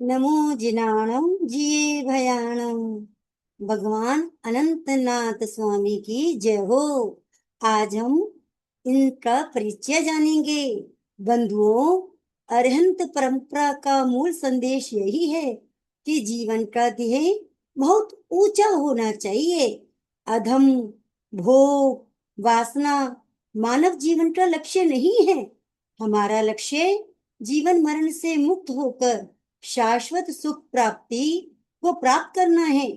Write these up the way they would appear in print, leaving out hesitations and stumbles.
नमो जिनाणम जिए भयाणम। भगवान अनंतनाथ स्वामी की जय हो। आज हम इनका परिचय जानेंगे। बंधुओं, अरहंत परंपरा का मूल संदेश यही है कि जीवन का ध्येय बहुत ऊंचा होना चाहिए। अधम, भोग, वासना मानव जीवन का लक्ष्य नहीं है। हमारा लक्ष्य जीवन मरण से मुक्त होकर शाश्वत सुख प्राप्ति को प्राप्त करना है।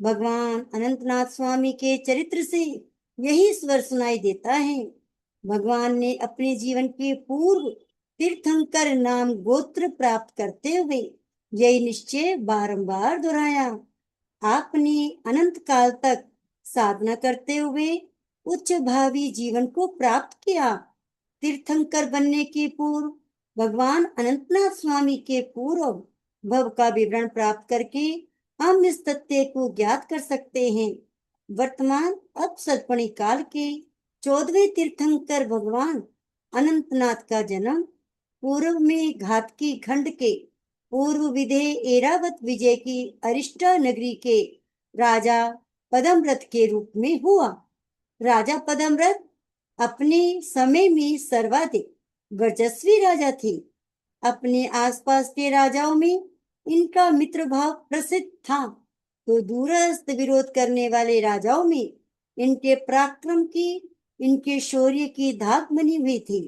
भगवान अनंतनाथ स्वामी के चरित्र से यही स्वर सुनाई देता है। भगवान ने अपने जीवन के पूर्व तीर्थंकर नाम गोत्र प्राप्त करते हुए यही निश्चय बारंबार दोहराया। आपने अनंत काल तक साधना करते हुए उच्च भावी जीवन को प्राप्त किया। तीर्थंकर बनने के पूर्व भगवान अनंतनाथ स्वामी के पूर्व भव का विवरण प्राप्त करके हम इस तथ्य को ज्ञात कर सकते हैं। वर्तमान अपसर्पणी काल के 14वें तीर्थंकर भगवान अनंतनाथ का जन्म पूर्व में घातकी खंड के पूर्व विधेय एरावत विजय की अरिष्टा नगरी के राजा पदमरथ के रूप में हुआ। राजा पदमरथ अपने समय में सर्वाधिक वर्चस्वी राजा थे। अपने आसपास के राजाओं में इनका मित्र भाव प्रसिद्ध था, तो दूरस्थ विरोध करने वाले राजाओं में इनके पराक्रम की, इनके शौर्य की धाक बनी हुई थी।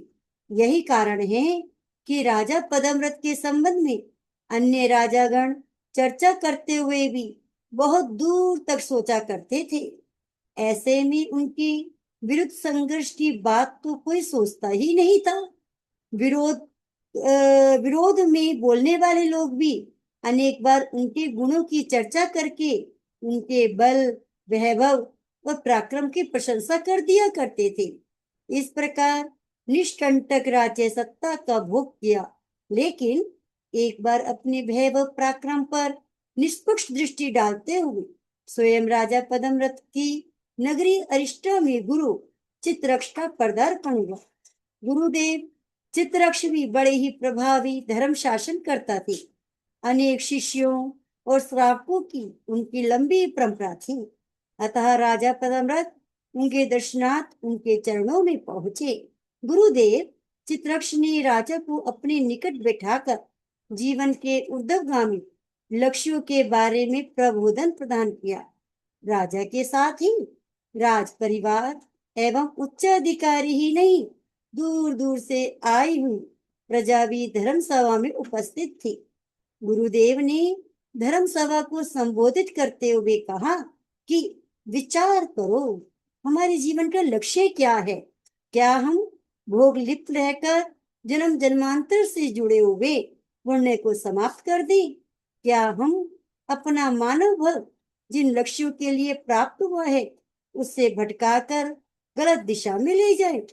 यही कारण है कि राजा पदमरथ के संबंध में अन्य राजागण चर्चा करते हुए भी बहुत दूर तक सोचा करते थे। ऐसे में उनकी विरुद्ध संघर्ष की बात तो कोई सोचता ही नहीं था। विरोध विरोध में बोलने वाले लोग भी अनेक बार उनके गुणों की चर्चा करके उनके बल, वैभव और पराक्रम की प्रशंसा कर दिया करते थे। इस प्रकार निष्कंटक राज्य सत्ता का भोग किया, लेकिन एक बार अपने वैभव पराक्रम पर निष्पक्ष दृष्टि डालते हुए स्वयं राजा पदमरथ की नगरी अरिष्टा में गुरु चित्ररक्ष का पदार्पण हुआ। गुरुदेव चित्ररक्ष भी बड़े ही प्रभावी धर्म शासन करता थे। अनेक शिष्यों और श्रावकों की उनकी लंबी परंपरा थी। अतः राजा पदमरथ उनके दर्शनार्थ उनके चरणों में पहुंचे। गुरुदेव चित्ररक्ष ने राजा को अपने निकट बैठाकर जीवन के ऊर्ध्वगामी लक्ष्यों के बारे में प्रबोधन प्रदान किया। राजा के साथ ही राज परिवार एवं उच्च अधिकारी ही नहीं, दूर दूर से आई हुई प्रजा भी धर्म सभा में उपस्थित थी। गुरुदेव ने धर्म सभा को संबोधित करते हुए कहा कि विचार करो, हमारे जीवन का लक्ष्य क्या है? क्या हम भोग लिप्त रहकर जन्म जन्मांतर से जुड़े हुए पुण्य को समाप्त कर दें? क्या हम अपना मानव भव जिन लक्ष्यों के लिए प्राप्त हुआ है उससे भटकाकर गलत दिशा में ले जाए?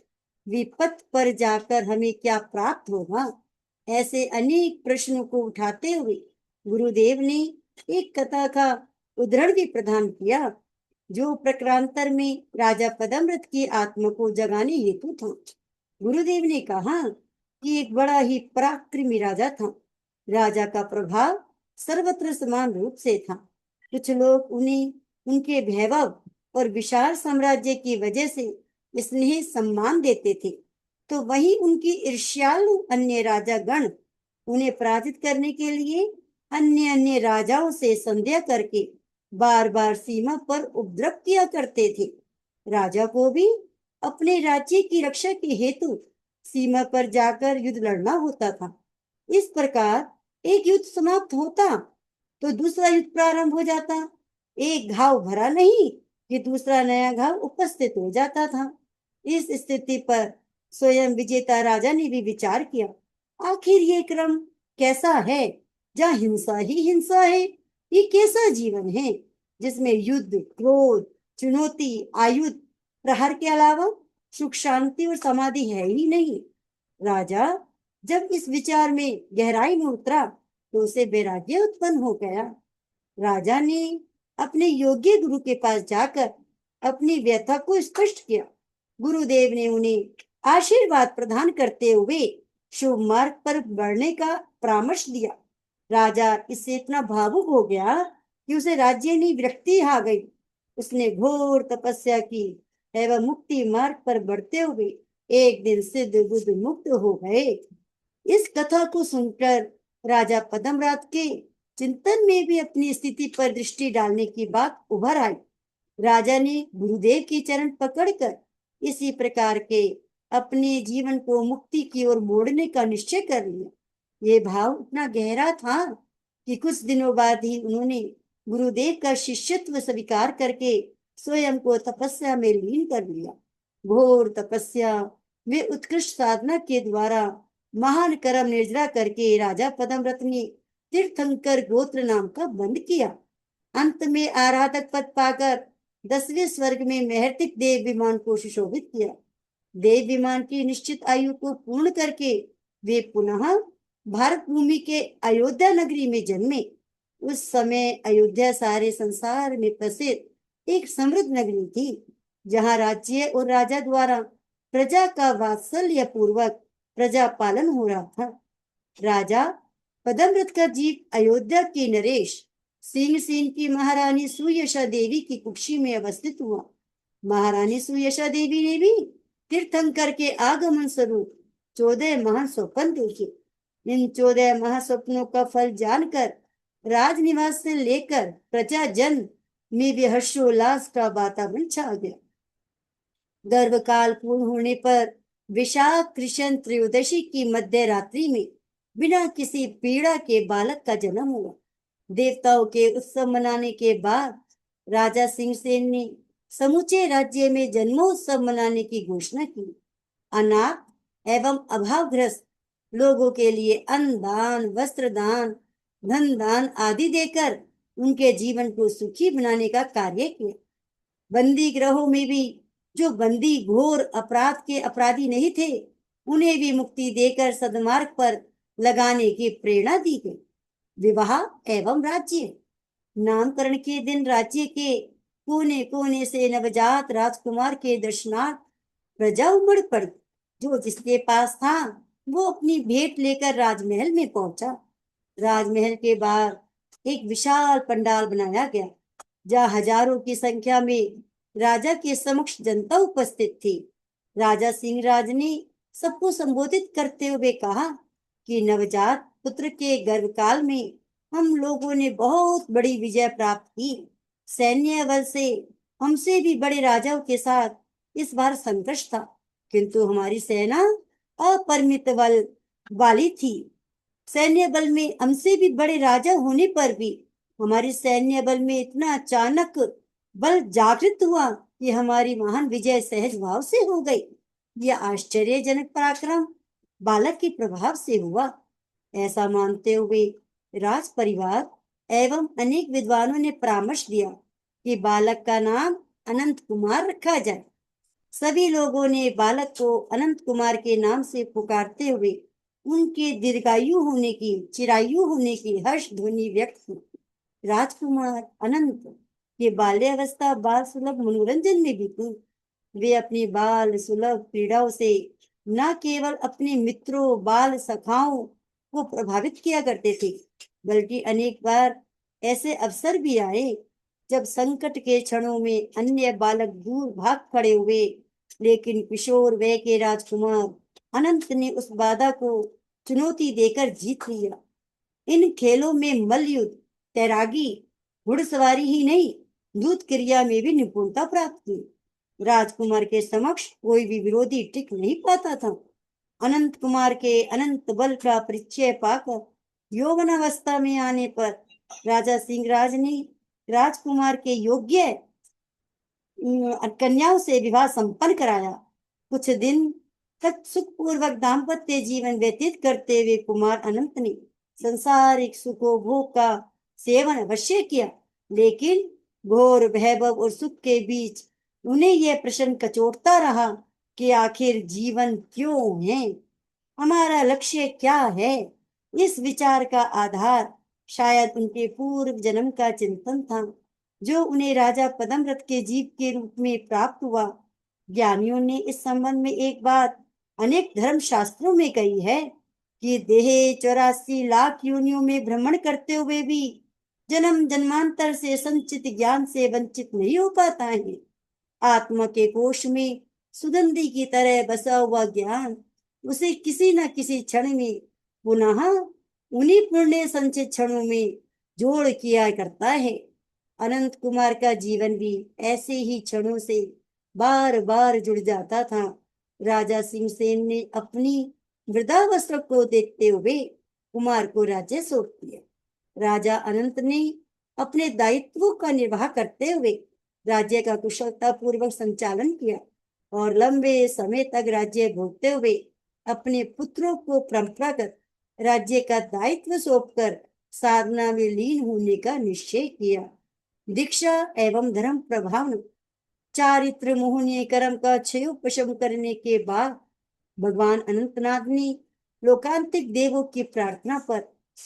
विपथ पर जाकर हमें क्या प्राप्त होगा? ऐसे अनेक प्रश्नों को उठाते हुए गुरुदेव ने एक कथा का उदाहरण भी प्रदान किया, जो प्रकारांतर में राजा पदमरथ की आत्मा को जगाने हेतु था। गुरुदेव ने कहा कि एक बड़ा ही पराक्रमी राजा था। राजा का प्रभाव सर्वत्र समान रूप से था। कुछ लोग उन्हें उनके वैभव और विशाल साम्राज्य की वजह से स्नेह सम्मान देते थे, तो वहीं उनकी ईर्ष्यालु अन्य राजा गण उन्हें पराजित करने के लिए अन्य अन्य राजाओं से संध्या करके बार बार सीमा पर उपद्रव किया करते थे। राजा को भी अपने राज्य की रक्षा के हेतु सीमा पर जाकर युद्ध लड़ना होता था। इस प्रकार एक युद्ध समाप्त होता तो दूसरा युद्ध प्रारंभ हो जाता। एक घाव भरा नहीं कि दूसरा नया घाव उपस्थित हो जाता था। इस स्थिति पर स्वयं विजेता राजा ने भी विचार किया, आखिर ये क्रम कैसा है जहाँ हिंसा ही हिंसा है? ये कैसा जीवन है जिसमें युद्ध, क्रोध, चुनौती, आयुध, प्रहार के अलावा सुख, शांति और समाधि है ही नहीं। राजा जब इस विचार में गहराई में उतरा तो उसे वैराग्य उत्पन्न हो गया। राजा ने अपने योग्य गुरु के पास जाकर अपनी व्यथा को स्पष्ट किया। गुरुदेव ने उन्हें आशीर्वाद प्रदान करते हुए शुभ मार्ग पर बढ़ने का परामर्श दिया। राजा इससे इतना भावुक हो गया कि उसे राज्यनी विरक्ति आ गई। उसने घोर तपस्या की एवं मुक्ति मार्ग पर बढ़ते हुए एक दिन सिद्ध बुद्ध मुक्त हो गए। इस कथा को सुनकर राजा पद्मरात के चिंतन में भी अपनी स्थिति पर दृष्टि डालने की बात उभर आई। राजा ने गुरुदेव की चरण पकड़कर इसी प्रकार के अपने जीवन को मुक्ति की ओर मोड़ने का निश्चय कर लिया। ये भाव इतना गहरा था कि कुछ दिनों बाद ही उन्होंने गुरुदेव का शिष्यत्व स्वीकार करके स्वयं को तपस्या में लीन कर लिया। घोर तपस्या वे उत्कृष्ट साधना के द्वारा महान कर्म निर्जरा करके राजा पद्मव्रत ने तीर्थंकर गोत्र नाम का बंद किया। अंत में आराधक पद पाकर 10वें स्वर्ग में महर्तिक देव विमान को सुशोभित किया। देव विमान की निश्चित आयु को पूर्ण करके वे पुनः भारत भूमि के अयोध्या नगरी में जन्मे। उस समय अयोध्या सारे संसार में प्रसिद्ध एक समृद्ध नगरी थी, जहाँ राज्य और राजा द्वारा प्रजा का वात्सल्य पूर्वक प्रजा पालन हो रहा था। राजा पद्मव्रत का जीव अयोध्या के नरेश सिंह सेन की महारानी सुयशा देवी की कुक्षी में अवस्थित हुआ। महारानी सुयशा देवी ने भी तीर्थंकर के आगमन स्वरूप 14 महान स्वप्न देखे। इन 14 महास्वप्नों का फल जानकर राजनिवास से लेकर प्रजा जन में भी हर्षोल्लास का वातावरण छा गया। गर्भकाल पूर्ण होने पर विशाख कृष्ण त्रयोदशी की मध्य रात्रि में बिना किसी पीड़ा के बालक का जन्म हुआ। देवताओं के उत्सव मनाने के बाद राजा सिंहसेन ने समूचे राज्य में जन्मोत्सव मनाने की घोषणा की। अनाथ एवं अभावग्रस्त लोगों के लिए अन्न दान, वस्त्र दान, धन दान आदि देकर उनके जीवन को सुखी बनाने का कार्य किया। बंदी गृहों में भी जो बंदी घोर अपराध के अपराधी नहीं थे, उन्हें भी मुक्ति देकर सद्मार्ग पर लगाने की प्रेरणा दी गई। विवाह एवं राज्य नामकरण के दिन राज्य के कोने कोने से नवजात राजकुमार के दर्शनार्थ प्रजा उमड़ पड़ी। जो जिसके पास था वो अपनी भेंट लेकर राजमहल में पहुंचा। राजमहल के बाहर एक विशाल पंडाल बनाया गया, जहाँ हजारों की संख्या में राजा के समक्ष जनता उपस्थित थी। राजा सिंहराज ने सबको संबोधित करते हुए कहा कि नवजात पुत्र के गर्भकाल में हम लोगों ने बहुत बड़ी विजय प्राप्त की। सैन्य बल से हमसे भी बड़े राजाओं के साथ इस बार संघर्ष था, किंतु हमारी सेना अपरिमित बल वाली थी। सैन्य बल में हमसे भी बड़े राजा होने पर भी हमारी सैन्य बल में इतना अचानक बल जागृत हुआ कि हमारी महान विजय सहज भाव से हो गई। यह आश्चर्यजनक पराक्रम बालक के प्रभाव से हुआ। ऐसा मानते हुए राज परिवार एवं अनेक विद्वानों ने परामर्श दिया कि बालक का नाम अनंत कुमार रखा जाए। सभी लोगों ने बालक को अनंत कुमार के नाम से पुकारते हुए उनके दीर्घायु होने की, चिरायु होने की हर्ष ध्वनि व्यक्त की। राजकुमार अनंत के बाल्यावस्था बाल सुलभ मनोरंजन में बीती। वे अपनी बाल सुलभ क्रीड़ाओं से न केवल अपने मित्रों बाल सखाओं को प्रभावित किया करते थे, बल्कि अनेक बार ऐसे अवसर भी आए जब संकट के क्षणों में अन्य बालक दूर भाग खड़े हुए, लेकिन किशोर वय के राजकुमार अनंत ने उस बाधा को चुनौती देकर जीत लिया। इन खेलों में मल्लयुद्ध, तैराकी, घुड़सवारी ही नहीं, युद्ध क्रिया में भी निपुणता प्राप्त की। राजकुमार के समक्ष कोई भी विरोधी टिक नहीं पाता था। अनंत कुमार के अनंत बल का परिचय पाकर यौवनावस्था में आने पर राजा सिंहराज ने राजकुमार के योग्य कन्याओं से विवाह संपन्न कराया। कुछ दिन तक सुखपूर्वक दाम्पत्य जीवन व्यतीत करते हुए कुमार अनंत ने संसारिक सुखोभोग का सेवन अवश्य किया, लेकिन घोर वैभव और सुख के बीच उन्हें यह प्रश्न कचोटता रहा कि आखिर जीवन क्यों है, हमारा लक्ष्य क्या है। इस विचार का आधार शायद उनके पूर्व जन्म का चिंतन था, जो उन्हें राजा पद्मव्रत के जीव के रूप में प्राप्त हुआ। ज्ञानियों ने इस संबंध में एक बात अनेक धर्म शास्त्रों में कही है कि देह 84 लाख योनियों में भ्रमण करते हुए भी जन्म जन्मांतर से संचित ज्ञान से वंचित नहीं हो पाता है। आत्मा के कोश में सुगंधि की तरह बसा हुआ ज्ञान उसे किसी न किसी क्षण में पुनः उन्हीं पुण्य संचित क्षणों में जोड़ किया करता है। अनंत कुमार का जीवन भी ऐसे ही क्षणों से बार बार जुड़ जाता था। राजा सिंहसेन ने अपनी वृद्धावस्था को देखते हुए कुमार को राज्य सौंप दिया। राजा अनंत ने अपने दायित्वों का निर्वाह करते हुए राज्य का कुशलता पूर्वक संचालन किया और लंबे समय तक राज्य भोगते हुए अपने पुत्रों को परंपरागत राज्य का दायित्व सौंपकर साधना में लीन होने का निश्चय किया। दीक्षा एवं धर्म प्रभाव चारित्र मोहनीय कर्म का क्षयोपशम करने के बाद भगवान अनंतनाथ ने लोकांतिक देवों की प्रार्थना पर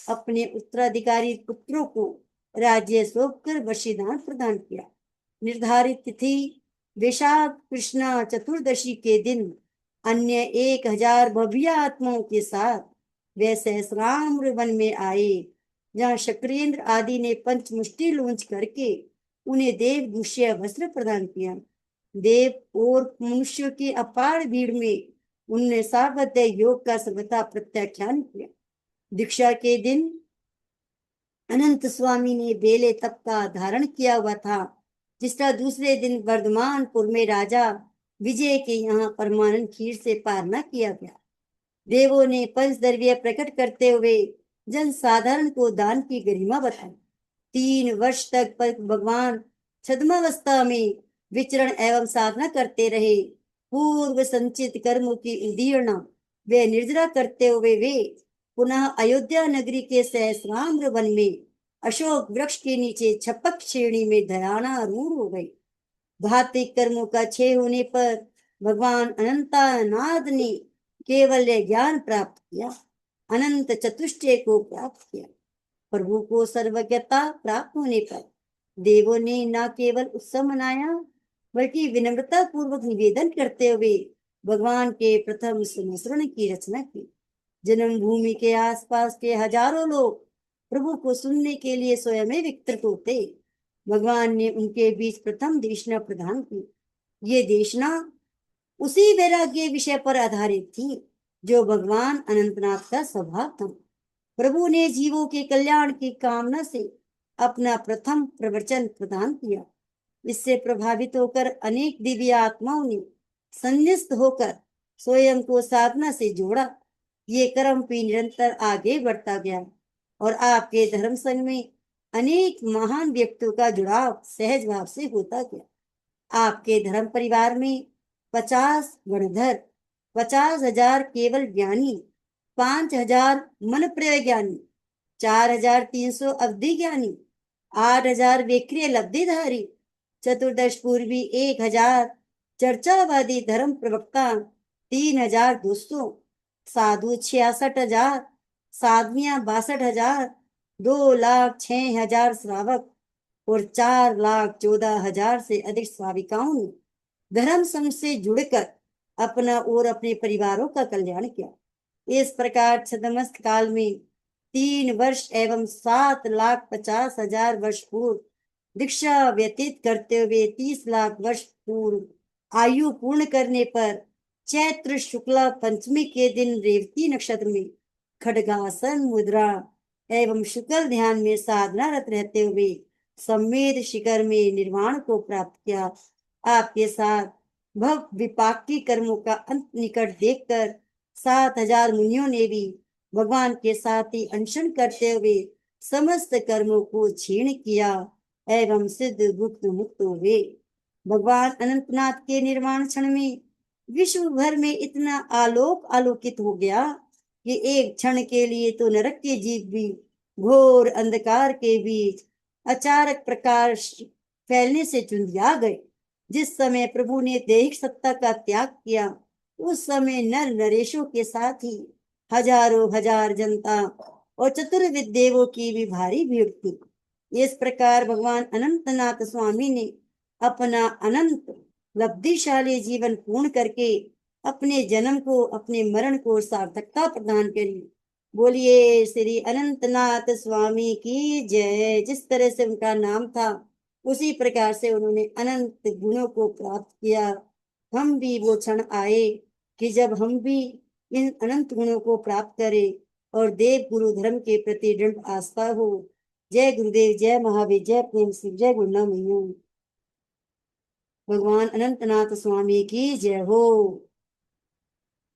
अपने उत्तराधिकारी पुत्रों को राज्य सौंपकर वशीदान प्रदान किया। निर्धारित तिथि वैशाख कृष्णा चतुर्दशी के दिन अन्य 1000 भव्य आत्माओं के साथ वे सहस्राम्र वन में आए, जहाँ शक्रेंद्र आदि ने पंचमुष्टि लॉन्च करके उन्हें देव दूष्य वस्त्र प्रदान किया। देव और मनुष्यों की अपार भीड़ में उनने सार्वध्य योग का सर्वथा प्रत्याख्यान किया। दीक्षा के दिन अनंत स्वामी ने बेले तप का धारण किया हुआ था, जिसका दूसरे दिन वर्धमानपुर में राजा विजय के यहाँ परमानंद खीर से पारना किया गया। देवों ने पंचद्रव्य प्रकट करते हुए जन साधारण को दान की गरिमा बताई। 3 वर्ष तक भगवान छद्मावस्था में विचरण एवं साधना करते रहे। पूर्व संचित कर्मों की उदीर्णा वे निर्जरा करते हुए वे पुनः अयोध्या नगरी के सहस्राम्र वन में अशोक वृक्ष के नीचे छपक श्रेणी में ध्यानारूढ़ हो गई। घातिक कर्मों का क्षय होने पर भगवान अनंतानाद ने केवल ज्ञान प्राप्त किया, अनंत चतुष्टय को प्राप्त किया। प्रभु को सर्वज्ञता प्राप्त होने पर देवों ने न केवल उत्सव मनाया बल्कि विनम्रता पूर्वक निवेदन करते हुए भगवान के प्रथम संस्मरण की रचना की। जन्मभूमि के आसपास के हजारों लोग प्रभु को सुनने के लिए स्वयं विकसित होते। भगवान ने उनके बीच प्रथम देशना प्रदान की। ये देशना उसी वैराग्य विषय पर आधारित थी जो भगवान अनंतनाथ का स्वभाव था। प्रभु ने जीवों के कल्याण की कामना से अपना प्रथम प्रवचन प्रदान किया। इससे प्रभावित होकर अनेक दिव्य आत्माओं ने संन्यास्त होकर स्वयं को साधना से जोड़ा। ये कर्म भी निरंतर आगे बढ़ता गया और आपके धर्म संघ में अनेक महान व्यक्तियों का जुड़ाव सहज भाव से होता गया। आपके धर्म परिवार में 50 गणधर, 50,000 केवल ज्ञानी, 5,000 मन प्रय ज्ञानी, 4,300 अवधि ज्ञानी, 8,000 विक्रिय लब्धिधारी, चतुर्दश पूर्वी 1,000 चर्चावादी धर्म प्रवक्ता, 3,200 साधु, 66,000 साधवियां, 62,000 2,06,000 श्रावक और 4,14,000 से अधिक श्राविकाओं ने धर्म संघ से जुड़कर अपना और अपने परिवारों का कल्याण किया। इस प्रकार छद्मस्त काल में 3 वर्ष एवं 7,50,000 वर्ष पूर्व दीक्षा व्यतीत करते हुए 30 लाख वर्ष पूर्व आयु पूर्ण करने पर चैत्र शुक्ला पंचमी के दिन रेवती नक्षत्र में खड्गासन मुद्रा एवं शुक्ल ध्यान में साधनारत रहते हुए सम्मेद शिखर में निर्वाण को प्राप्त किया। आपके साथ भव विपाकी कर्मों का अंत निकट देखकर 7,000 मुनियों ने भी भगवान के साथ ही अनशन करते हुए समस्त कर्मों को क्षीण किया एवं सिद्ध गुप्त मुक्त हुए। भगवान अनंतनाथ के निर्वाण क्षण में विश्व भर में इतना आलोक आलोकित हो गया कि एक क्षण के लिए तो नरक के जीव भी घोर अंधकार के बीच अचानक प्रकाश फैलने से चुंधिया गए। जिस समय प्रभु ने दैहिक सत्ता का त्याग किया उस समय नर नरेशों के साथ ही हजारों हजार जनता और चतुर्विद देवों की भी भारी भीड़ थी। इस प्रकार भगवान अनंतनाथ स्वामी ने अपना अनंत लब्धिशाली जीवन पूर्ण करके अपने जन्म को, अपने मरण को सार्थकता प्रदान करी बोलिए श्री अनंतनाथ स्वामी की जय। जिस तरह से उनका नाम था उसी प्रकार से उन्होंने अनंत गुणों को प्राप्त किया। हम भी वो क्षण आए कि जब हम भी इन अनंत गुणों को प्राप्त करें और देव गुरु धर्म के प्रति दृढ़ आस्था हो। जय गुरुदेव, जय महावीर, जय प्रेम सिंह, जय गुरुनाम। भगवान अनंतनाथ स्वामी की जय हो।